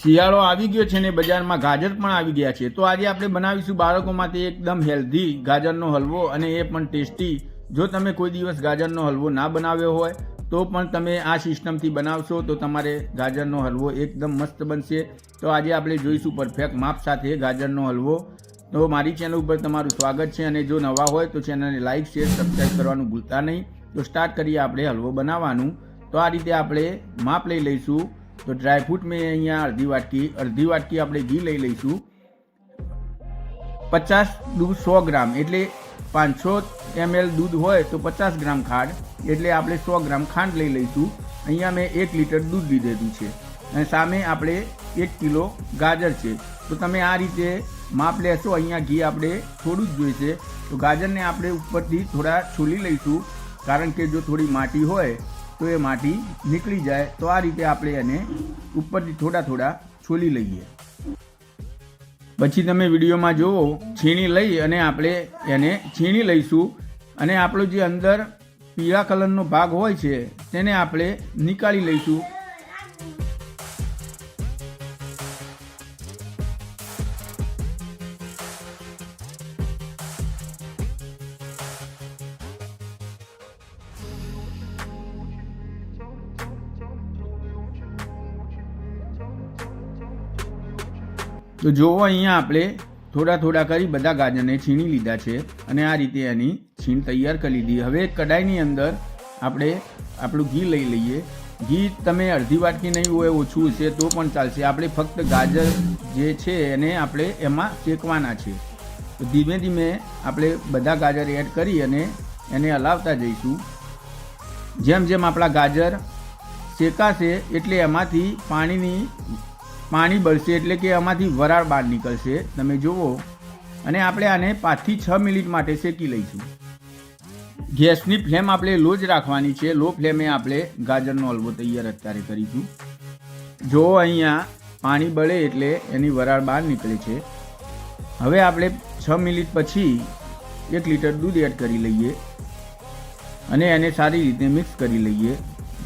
શિયાળો આવી ગયો છે ને બજારમાં ગાજર પણ આવી ગયા છે, તો આજે આપણે બનાવીશું બાળકો માટે એકદમ હેલ્ધી ગાજરનો હલવો અને એ પણ ટેસ્ટી. જો તમે કોઈ દિવસ ગાજરનો હલવો ના બનાવ્યો હોય તો પણ તમે આ સિસ્ટમથી બનાવશો તો તમારે ગાજરનો હલવો એકદમ મસ્ત બનશે. તો આજે આપણે જોઈશું પરફેક્ટ માપ સાથે ગાજરનો હલવો. તો મારી ચેનલ ઉપર તમારું સ્વાગત છે અને જો નવા હોય તો ચેનલને લાઇક શેર સબસ્ક્રાઈબ કરવાનું ભૂલતા નહીં. તો સ્ટાર્ટ કરીએ આપણે હલવો બનાવવાનું. તો આ રીતે આપણે માપ લઈ લઈશું. તો ડ્રાયફ્રૂટ મેં અહીંયા અડધી વાટકી આપણે ઘી લઈ લઈશું. 50 દૂધ 100 ગ્રામ એટલે 500 ml દૂધ હોય તો 50 ગ્રામ ખાંડ એટલે આપણે 100 ગ્રામ ખાંડ લઈ લઈશું. અહીંયા મેં 1 લીટર દૂધ લીધેલું છે અને સામે આપણે 1 કિલો ગાજર છે. તો તમે આ રીતે માપ લેશો. અહીંયા ઘી આપણે થોડું જ જોઈશે. તો ગાજરને આપણે ઉપરથી થોડા છોલી લઈશું, કારણ કે જો થોડી માટી હોય તો એ માટી નીકળી જાય. તો આ રીતે આપણે એને ઉપરથી થોડા છોલી લઈએ. પછી તમે વિડીયોમાં જુઓ, છીણી લઈ અને આપણે એને છીણી લઈશું અને આપણો જે અંદર પીળા કલરનો ભાગ હોય છે તેને આપણે નીકાળી લઈશું. તો જુઓ, અહીંયા આપણે થોડા કરી બધા ગાજરને છીણી લીધા છે અને આ રીતે એની છીણ તૈયાર કરી લીધી. હવે કડાઈની અંદર આપણે આપણું ઘી લઈ લઈએ. ઘી તમે અડધી વાટકી નહીં હોય, ઓછું હશે તો પણ ચાલશે. આપણે ફક્ત ગાજર જે છે એને આપણે એમાં શેકવાના છે. તો ધીમે ધીમે આપણે બધા ગાજર એડ કરી અને એને હલાવતા જઈશું. જેમ જેમ આપણા ગાજર શેકાશે એટલે એમાંથી પાણી બળશે, એટલે કે એમાંથી વરાળ બહાર નીકળશે. તમે જુઓ, અને આપણે આને 5 થી 6 મિનિટ માટે શેકી લઈશું. ગેસની ફ્લેમ આપણે લો જ રાખવાની છે. લો ફ્લેમે આપણે ગાજરનો હલવો તૈયાર અત્યારે કરીશું. જો અહીંયા પાણી બળે એટલે એની વરાળ બહાર નીકળે છે. હવે આપણે 6 મિનિટ પછી 1 લીટર દૂધ એડ કરી લઈએ અને એને સારી રીતે મિક્સ કરી લઈએ.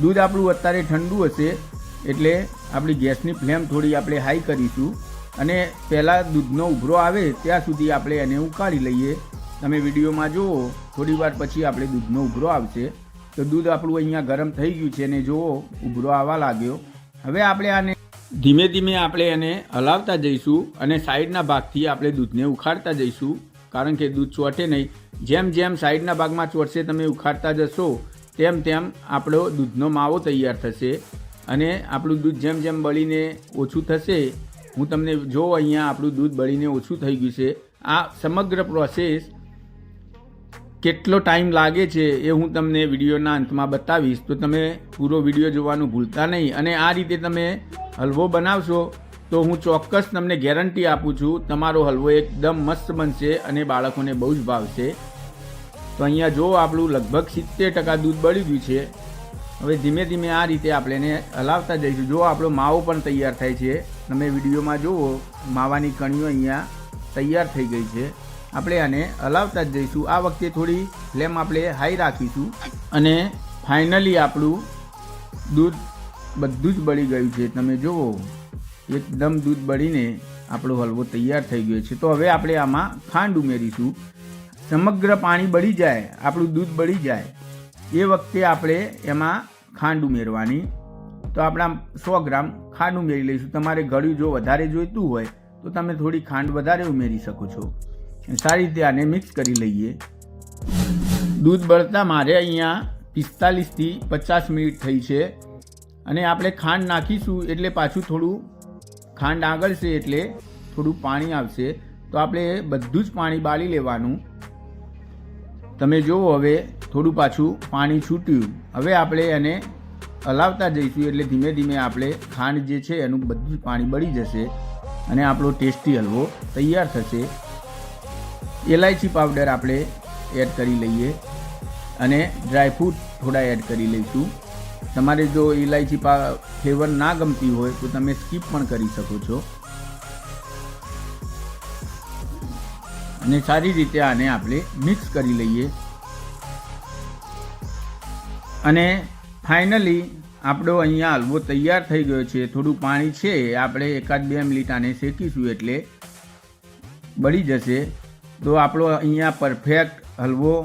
દૂધ આપણું અત્યારે ઠંડુ હશે એટલે આપણી ગેસની ફ્લેમ થોડી આપણે હાઈ કરીશું અને પહેલાં દૂધનો ઉભરો આવે ત્યાં સુધી આપણે એને ઉકાળી લઈએ. તમે વિડીયોમાં જુઓ, થોડી વાર પછી આપણે દૂધનો ઉભરો આવશે. તો દૂધ આપણું અહીંયા ગરમ થઈ ગયું છે અને જુઓ, ઉભરો આવવા લાગ્યો. હવે આપણે આને ધીમે ધીમે આપણે એને હલાવતા જઈશું અને સાઈડના ભાગથી આપણે દૂધને ઉખાડતા જઈશું, કારણ કે દૂધ ચોટે નહીં. જેમ જેમ સાઈડના ભાગમાં ચોટશે તમે ઉખાડતા જશો તેમ તેમ આપણો દૂધનો માવો તૈયાર થશે અને આપણું દૂધ જેમ જેમ બળીને ઓછું થશે. હું તમને જો અહીંયા આપણું દૂધ બળીને ઓછું થઈ ગયું છે. આ સમગ્ર પ્રોસેસ કેટલો ટાઈમ લાગે છે એ હું તમને વિડીયોના અંતમાં બતાવીશ. તો તમે પૂરો વિડીયો જોવાનું ભૂલતા નહીં. અને આ રીતે તમે હલવો બનાવશો તો હું ચોક્કસ તમને ગેરંટી આપું છું, તમારો હલવો એકદમ મસ્ત બનશે અને બાળકોને બહુ જ ભાવશે. તો અહીંયા જો આપણું લગભગ 70% દૂધ બળી ગયું છે. હવે ધીમે ધીમે આ રીતે આપણે એને હલાવતા જઈશું. જો આપણો માવો પણ તૈયાર થાય છે. તમે વિડીયોમાં જુઓ, માવાની કણીઓ અહીંયા તૈયાર થઈ ગઈ છે. આપણે આને હલાવતા જ જઈશું. આ વખતે થોડી ફ્લેમ આપણે હાઈ રાખીશું અને ફાઇનલી આપણું દૂધ બધું જ બળી ગયું છે. તમે જુઓ, એકદમ દૂધ બળીને આપણો હલવો તૈયાર થઈ ગયો છે. તો હવે આપણે આમાં ખાંડ ઉમેરીશું. સમગ્ર પાણી બળી જાય, આપણું દૂધ બળી જાય એ વખતે આપણે એમાં ખાંડ ઉમેરવાની. તો આપણા 100 ગ્રામ ખાંડ ઉમેરી લઈશું. તમારે ગળ્યું જો વધારે જોઈતું હોય તો તમે થોડી ખાંડ વધારે ઉમેરી શકો છો. સારી રીતે આને મિક્સ કરી લઈએ. દૂધ બળતા મારે અહીંયા 45 થી 50 મિનિટ થઈ છે અને આપણે ખાંડ નાખીશું એટલે પાછું થોડું ખાંડ આગળશે એટલે થોડું પાણી આવશે. તો આપણે બધું જ પાણી બાળી લેવાનું. તમે જુઓ, હવે થોડું પાછું પાણી છૂટ્યું. હવે આપણે એને હલાવતા જઈશું એટલે ધીમે ધીમે આપણે ખાંડ જે છે એનું બધું પાણી બળી જશે અને આપણો ટેસ્ટી હલવો તૈયાર થશે. એલાયચી પાવડર આપણે એડ કરી લઈએ અને ડ્રાયફ્રૂટ થોડા એડ કરી લઈશું. તમારે જો ઇલાયચી ફ્લેવર ના ગમતી હોય તો તમે સ્કીપ પણ કરી શકો છો. અને સારી રીતે આને આપણે મિક્સ કરી લઈએ અને ફાઇનલી આપણો અહીંયા હલવો તૈયાર થઈ ગયો છે. થોડું પાણી છે, આપણે 1-2 મિનિટ આને શેકીશું એટલે બળી જશે. તો આપણો અહીંયા પરફેક્ટ હલવો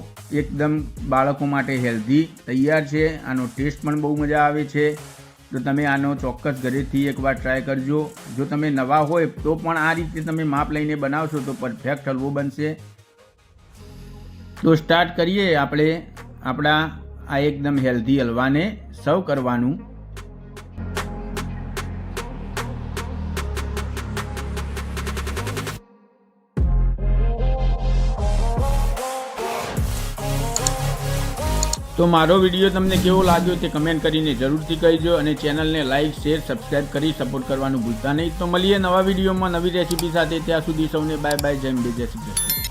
એકદમ બાળકો માટે હેલ્ધી તૈયાર છે. આનો ટેસ્ટ પણ બહુ મજા આવે છે. તો તમે આનો ચોક્કસ ઘરેથી એકવાર ટ્રાય કરજો. જો તમે નવા હોય તો પણ આ રીતે તમે માપ લઈને બનાવશો તો પરફેક્ટ હલવો બનશે. તો સ્ટાર્ટ કરીએ આપણે આપણા આ એકદમ હેલ્ધી હલવાને સર્વ કરવાનું. તો મારો વિડીયો તમને કેવો લાગ્યો તે કમેન્ટ કરીને જરૂરથી કહેજો અને ચેનલને લાઇક શેર સબસ્ક્રાઈબ કરી સપોર્ટ કરવાનું ભૂલતા નહીં. તો મળીએ નવા વિડીયોમાં નવી રેસીપી સાથે. ત્યાં સુધી સૌને બાય બાય. જય હિન્દ, જય શ્રી કૃષ્ણ.